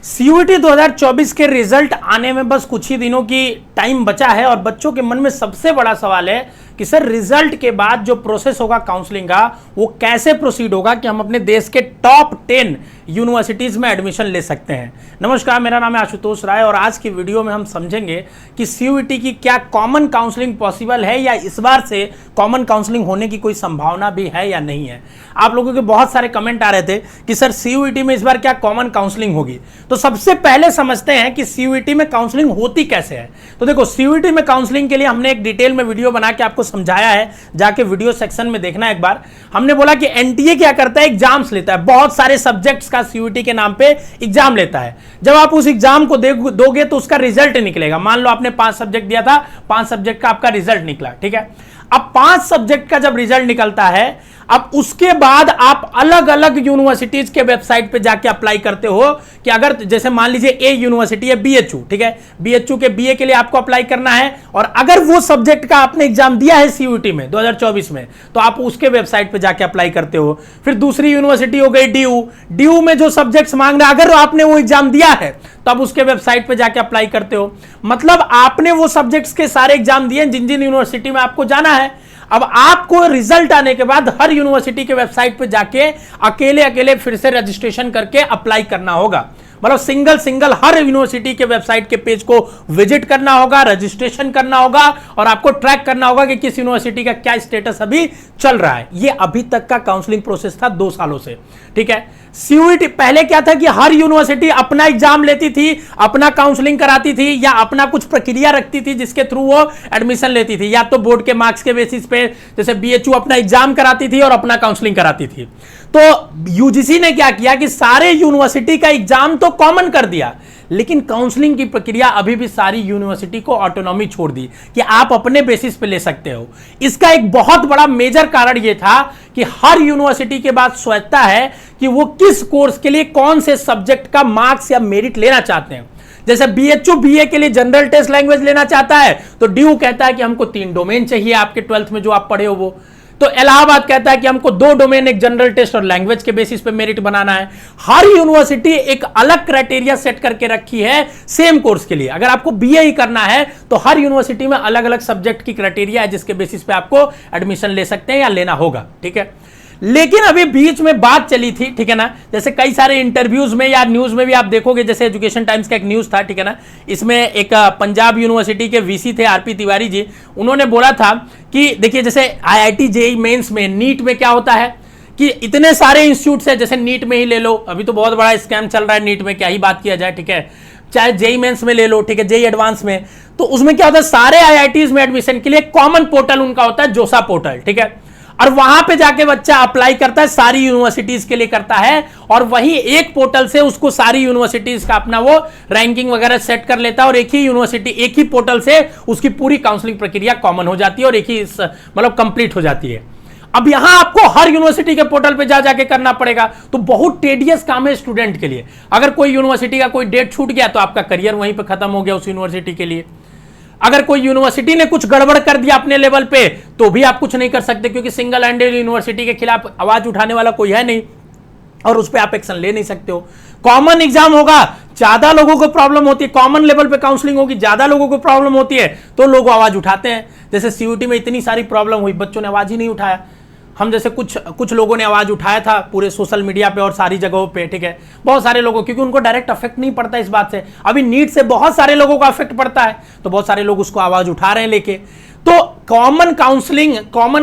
CUET 2024 के result आने में बस कुछ ही दिनों की टाइम बचा है और बच्चों के मन में सबसे बड़ा सवाल है कि सर रिजल्ट के बाद जो प्रोसेस होगा काउंसलिंग का वो कैसे प्रोसीड होगा कि हम अपने देश के टॉप 10 यूनिवर्सिटीज में एडमिशन ले सकते हैं। नमस्कार, मेरा नाम है आशुतोष राय और आज की वीडियो में हम समझेंगे कि सीयूईटी की क्या कॉमन काउंसलिंग पॉसिबल है या इस बार से कॉमन काउंसलिंग होने की कोई संभावना भी है या नहीं है। आप लोगों के बहुत सारे कमेंट आ रहे थे कि सर सीयूईटी में इस बार क्या कॉमन काउंसलिंग होगी। तो सबसे पहले समझते हैं कि सीयूईटी में काउंसलिंग होती कैसे है। तो देखो, सीयूईटी में काउंसलिंग के लिए हमने एक डिटेल में वीडियो बना के आपको समझाया है, जाके वीडियो सेक्शन में देखना एक बार। हमने बोला कि एनटीए क्या करता है, एग्जाम्स लेता है, बहुत सारे सब्जेक्ट्स का सीयूईटी के नाम पे एग्जाम लेता है। जब आप उस एग्जाम को दोगे तो उसका रिजल्ट निकलेगा। मान लो आपने 5 सब्जेक्ट दिया था, 5 सब्जेक्ट का आपका रिजल्ट निकला, ठीक है। अब 5 सब्जेक्ट का जब रिजल्ट निकलता है, अब उसके बाद आप अलग अलग यूनिवर्सिटीज के वेबसाइट पे जाके अप्लाई करते हो कि अगर जैसे मान लीजिए ए यूनिवर्सिटी है बीएचयू, ठीक है, बीएचयू के बीए के लिए आपको अप्लाई करना है और अगर वो सब्जेक्ट का आपने एग्जाम दिया है सीयूईटी में 2024 में तो आप उसके वेबसाइट पे जाके अप्लाई करते हो। फिर दूसरी यूनिवर्सिटी हो गई ड्यू में जो सब्जेक्ट्स मांग रहा है अगर आपने वो एग्जाम दिया है तो आप उसके वेबसाइट पे जाके अप्लाई करते हो। मतलब आपने वो सब्जेक्ट्स के सारे एग्जाम दिए जिन जिन यूनिवर्सिटी में आपको जाना है। अब आपको रिजल्ट आने के बाद हर यूनिवर्सिटी के वेबसाइट पे जाके अकेले अकेले फिर से रजिस्ट्रेशन करके अप्लाई करना होगा। मतलब सिंगल हर यूनिवर्सिटी के वेबसाइट के पेज को विजिट करना होगा, रजिस्ट्रेशन करना होगा और आपको ट्रैक करना होगा कि किस यूनिवर्सिटी का क्या स्टेटस अभी चल रहा है। ये अभी तक का काउंसलिंग प्रोसेस था 2 सालों से, ठीक है। सीयूईटी पहले क्या था कि हर यूनिवर्सिटी अपना एग्जाम लेती थी, अपना काउंसलिंग कराती थी या अपना कुछ प्रक्रिया रखती थी जिसके थ्रू वो एडमिशन लेती थी, या तो बोर्ड के मार्क्स के बेसिस पे जैसे बीएचयू अपना एग्जाम कराती थी और अपना काउंसलिंग कराती थी। तो यूजीसी ने क्या किया कि सारे यूनिवर्सिटी का एग्जाम तो कॉमन कर दिया, लेकिन काउंसलिंग की प्रक्रिया अभी भी सारी यूनिवर्सिटी को ऑटोनॉमी छोड़ दी कि आप अपने बेसिस पे ले सकते हो। इसका एक बहुत बड़ा मेजर कारण यह था कि हर यूनिवर्सिटी के पास स्वैच्छा है कि वो किस कोर्स के लिए कौन से सब्जेक्ट का मार्क्स या मेरिट लेना चाहते हैं। जैसे बीएचयू बीए के लिए जनरल टेस्ट लैंग्वेज लेना चाहता है तो ड्यू कहता है कि हमको 3 डोमेन चाहिए आपके 12th में जो आप पढ़े हो वो। तो इलाहाबाद कहता है कि हमको 2 डोमेन, एक जनरल टेस्ट और लैंग्वेज के बेसिस पे मेरिट बनाना है। हर यूनिवर्सिटी एक अलग क्राइटेरिया सेट करके रखी है सेम कोर्स के लिए। अगर आपको बीए ही करना है तो हर यूनिवर्सिटी में अलग अलग सब्जेक्ट की क्राइटेरिया है जिसके बेसिस पे आपको एडमिशन ले सकते हैं या लेना होगा, ठीक है। लेकिन अभी बीच में बात चली थी, ठीक है ना, जैसे कई सारे इंटरव्यूज में या न्यूज में भी आप देखोगे, जैसे एजुकेशन टाइम्स का एक न्यूज था, ठीक है ना, इसमें एक पंजाब यूनिवर्सिटी के वीसी थे आरपी तिवारी जी, उन्होंने बोला था कि देखिए जैसे आईआईटी जेईई मेंस में नीट में क्या होता है कि इतने सारे इंस्टीट्यूट्स है, जैसे नीट में ही ले लो, अभी तो बहुत बड़ा स्कैम चल रहा है नीट में, क्या ही बात किया जाए, ठीक है, चाहे जेईई मेंस में ले लो, ठीक है, जेईई एडवांस में, तो उसमें क्या होता है सारे आईआईटीज में एडमिशन के लिए कॉमन पोर्टल उनका होता है जोसा पोर्टल, ठीक है, और वहां पे जाके बच्चा अप्लाई करता है, सारी यूनिवर्सिटीज के लिए करता है और वही एक पोर्टल से उसको सारी यूनिवर्सिटीज का अपना वो रैंकिंग वगैरह सेट कर लेता है और एक ही यूनिवर्सिटी एक ही पोर्टल से उसकी पूरी काउंसलिंग प्रक्रिया कॉमन हो जाती है और एक ही मतलब कंप्लीट हो जाती है। अब यहां आपको हर यूनिवर्सिटी के पोर्टल पे जाके करना पड़ेगा, तो बहुत टेडियस काम है स्टूडेंट के लिए। अगर कोई यूनिवर्सिटी का कोई डेट छूट गया तो आपका करियर वहीं पे खत्म हो गया उस यूनिवर्सिटी के लिए। अगर कोई यूनिवर्सिटी ने कुछ गड़बड़ कर दिया अपने लेवल पे तो भी आप कुछ नहीं कर सकते, क्योंकि सिंगल हैंडेड यूनिवर्सिटी के खिलाफ आवाज उठाने वाला कोई है नहीं और उस पर आप एक्शन ले नहीं सकते हो। कॉमन एग्जाम होगा, ज्यादा लोगों को प्रॉब्लम होती है, कॉमन लेवल पे काउंसलिंग होगी, ज्यादा लोगों को प्रॉब्लम होती है तो लोग आवाज उठाते हैं। जैसे सीयूईटी में इतनी सारी प्रॉब्लम हुई, बच्चों ने आवाज ही नहीं उठाया। हम जैसे कुछ लोगों ने आवाज उठाया था पूरे सोशल मीडिया पे और सारी जगहों पे, ठीक है, बहुत सारे लोगों, क्योंकि उनको डायरेक्ट अफेक्ट नहीं पड़ता इस बात से। अभी नीट से बहुत सारे लोगों को अफेक्ट पड़ता है तो बहुत सारे लोग उसको आवाज उठा रहे हैं लेके। तो कॉमन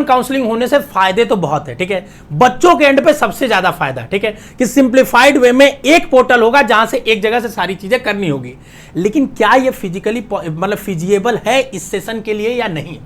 काउंसलिंग होने से फायदे तो बहुत है, ठीक है। बच्चों के एंड पे सबसे ज्यादा फायदा, ठीक है, कि सिंप्लीफाइड वे में एक पोर्टल होगा जहां से एक जगह से सारी चीजें करनी होगी। लेकिन क्या ये फिजिकली मतलब फिजिएबल है इस सेशन के लिए या नहीं।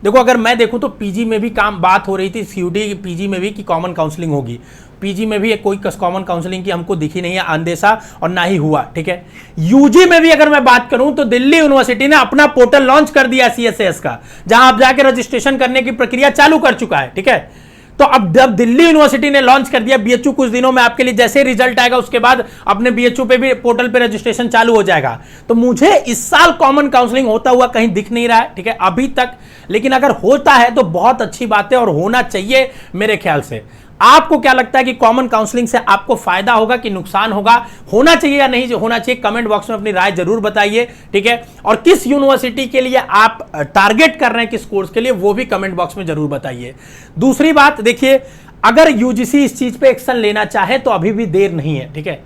देखो, अगर मैं देखूं तो पीजी में भी बात हो रही थी सीयूईटी पीजी में भी कि कॉमन काउंसलिंग होगी। पीजी में भी कोई कॉमन काउंसलिंग की हमको दिखी नहीं है अंदेशा और ना ही हुआ, ठीक है। यूजी में भी अगर मैं बात करूं तो दिल्ली यूनिवर्सिटी ने अपना पोर्टल लॉन्च कर दिया सीएसएस का, जहां आप जाके रजिस्ट्रेशन करने की प्रक्रिया चालू कर चुका है, ठीक है। तो अब जब दिल्ली यूनिवर्सिटी ने लॉन्च कर दिया, बीएचयू कुछ दिनों में आपके लिए जैसे रिजल्ट आएगा उसके बाद अपने बीएचयू पे भी पोर्टल पे रजिस्ट्रेशन चालू हो जाएगा। तो मुझे इस साल कॉमन काउंसलिंग होता हुआ कहीं दिख नहीं रहा है, ठीक है, अभी तक। लेकिन अगर होता है तो बहुत अच्छी बात है और होना चाहिए मेरे ख्याल से। आपको क्या लगता है कि कॉमन काउंसलिंग से आपको फायदा होगा कि नुकसान होगा, होना चाहिए या नहीं होना चाहिए, कमेंट बॉक्स में अपनी राय जरूर बताइए, ठीक है। और किस यूनिवर्सिटी के लिए आप टारगेट कर रहे हैं, किस कोर्स के लिए, वो भी कमेंट बॉक्स में जरूर बताइए। दूसरी बात देखिए, अगर यूजीसी इस चीज पे एक्शन लेना चाहे तो अभी भी देर नहीं है, ठीक है।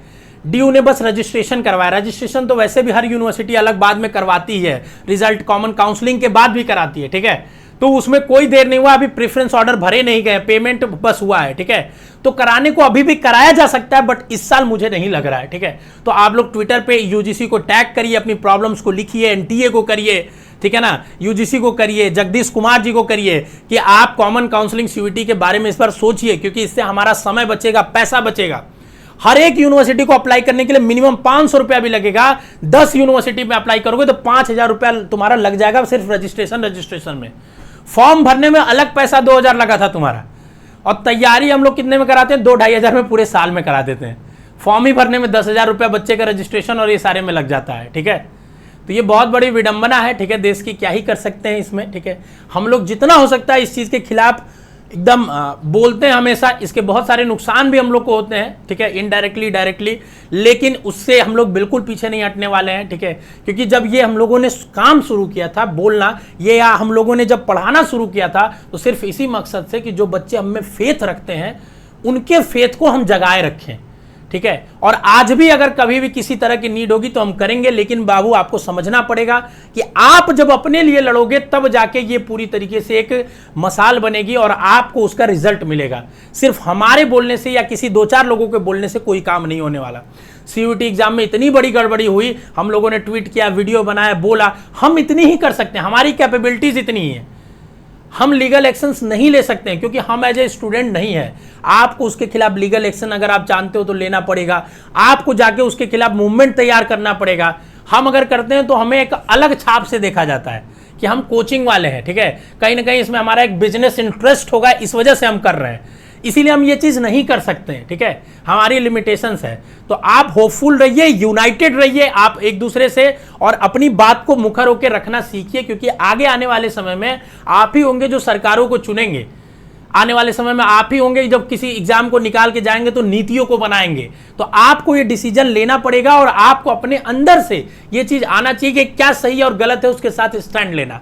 डीयू ने बस रजिस्ट्रेशन करवाया, रजिस्ट्रेशन तो वैसे भी हर यूनिवर्सिटी अलग बाद में करवाती है, रिजल्ट कॉमन काउंसलिंग के बाद भी कराती है, ठीक है। तो उसमें कोई देर नहीं हुआ, अभी प्रेफरेंस ऑर्डर भरे नहीं गए, पेमेंट बस हुआ है, ठीक है। तो कराने को अभी भी कराया जा सकता है, बट इस साल मुझे नहीं लग रहा है, ठीक है। तो आप लोग ट्विटर पे यूजीसी को टैग करिए, अपनी प्रॉब्लम्स को लिखिए, एनटीए को करिए, ठीक है ना, यूजीसी को करिए, जगदीश कुमार जी को करिए कि आप कॉमन काउंसलिंग सीयूईटी के बारे में इस बार सोचिए, क्योंकि इससे हमारा समय बचेगा, पैसा बचेगा। हर एक यूनिवर्सिटी को अप्लाई करने के लिए मिनिमम 500 रुपया भी लगेगा। 10 यूनिवर्सिटी में अप्लाई करोगे तो 5000 रुपया तुम्हारा लग जाएगा सिर्फ रजिस्ट्रेशन में। फॉर्म भरने में अलग पैसा 2000 लगा था तुम्हारा, और तैयारी हम लोग कितने में कराते हैं, 2-2.5 हजार में पूरे साल में करा देते हैं। फॉर्म ही भरने में 10,000 रुपया बच्चे का रजिस्ट्रेशन और ये सारे में लग जाता है, ठीक है। तो ये बहुत बड़ी विडंबना है, ठीक है। देश की क्या ही कर सकते हैं इसमें, ठीक है। हम लोग जितना हो सकता है इस चीज के खिलाफ एकदम बोलते हैं हमेशा। इसके बहुत सारे नुकसान भी हम लोग को होते हैं, ठीक है, इनडायरेक्टली डायरेक्टली, लेकिन उससे हम लोग बिल्कुल पीछे नहीं हटने वाले हैं, ठीक है। क्योंकि जब ये हम लोगों ने काम शुरू किया था बोलना, ये या हम लोगों ने जब पढ़ाना शुरू किया था, तो सिर्फ इसी मकसद से कि जो बच्चे हम में फेथ रखते हैं उनके फेथ को हम जगाए रखें, ठीक है। और आज भी अगर कभी भी किसी तरह की नीड होगी तो हम करेंगे, लेकिन बाबू आपको समझना पड़ेगा कि आप जब अपने लिए लड़ोगे तब जाके ये पूरी तरीके से एक मसाल बनेगी और आपको उसका रिजल्ट मिलेगा। सिर्फ हमारे बोलने से या किसी 2-4 लोगों के बोलने से कोई काम नहीं होने वाला। सीयूईटी एग्जाम में इतनी बड़ी गड़बड़ी हुई, हम लोगों ने ट्वीट किया, वीडियो बनाया, बोला, हम इतनी ही कर सकते हैं, हमारी कैपेबिलिटीज इतनी ही है। हम लीगल एक्शंस नहीं ले सकते हैं क्योंकि हम एज ए स्टूडेंट नहीं है। आपको उसके खिलाफ लीगल एक्शन अगर आप जानते हो तो लेना पड़ेगा, आपको जाके उसके खिलाफ मूवमेंट तैयार करना पड़ेगा। हम अगर करते हैं तो हमें एक अलग छाप से देखा जाता है कि हम कोचिंग वाले हैं, ठीक है। कहीं ना कहीं इसमें हमारा एक बिजनेस इंटरेस्ट होगा, इस वजह से हम कर रहे हैं, इसीलिए हम ये चीज नहीं कर सकते हैं, ठीक है। हमारी लिमिटेशंस है। तो आप होपफुल रहिए, यूनाइटेड रहिए आप एक दूसरे से, और अपनी बात को मुखर होकर रखना सीखिए, क्योंकि आगे आने वाले समय में आप ही होंगे जो सरकारों को चुनेंगे। आने वाले समय में आप ही होंगे जब किसी एग्जाम को निकाल के जाएंगे तो नीतियों को बनाएंगे। तो आपको ये डिसीजन लेना पड़ेगा और आपको अपने अंदर से ये चीज आना चाहिए कि क्या सही और गलत है, उसके साथ स्टैंड लेना,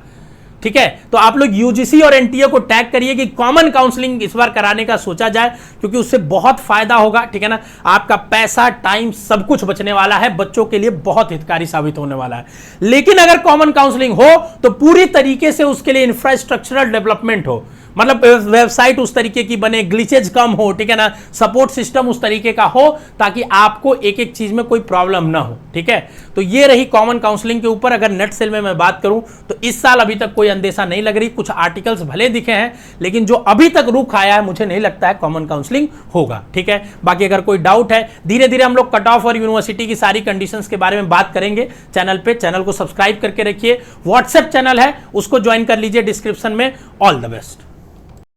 ठीक है। तो आप लोग यूजीसी और एनटीए को टैग करिए कि कॉमन काउंसलिंग इस बार कराने का सोचा जाए, क्योंकि उससे बहुत फायदा होगा, ठीक है ना। आपका पैसा, टाइम, सब कुछ बचने वाला है, बच्चों के लिए बहुत हितकारी साबित होने वाला है। लेकिन अगर कॉमन काउंसलिंग हो तो पूरी तरीके से उसके लिए इंफ्रास्ट्रक्चरल डेवलपमेंट हो, मतलब वेबसाइट उस तरीके की बने, ग्लिचेज कम हो, ठीक है ना, सपोर्ट सिस्टम उस तरीके का हो ताकि आपको एक एक चीज में कोई प्रॉब्लम ना हो, ठीक है। तो ये रही कॉमन काउंसलिंग के ऊपर। अगर नेट सेल में मैं बात करूं तो इस साल अभी तक कोई अंदेशा नहीं लग रही। कुछ आर्टिकल्स भले दिखे हैं, लेकिन जो अभी तक रुख आया है मुझे नहीं लगता है कॉमन काउंसलिंग होगा, ठीक है। बाकी अगर कोई डाउट है, धीरे धीरे हम लोग कट ऑफ और यूनिवर्सिटी की सारी कंडीशंस के बारे में बात करेंगे चैनल पे। चैनल को सब्सक्राइब करके रखिए, व्हाट्सएप चैनल है उसको ज्वाइन कर लीजिए डिस्क्रिप्शन में। All the best.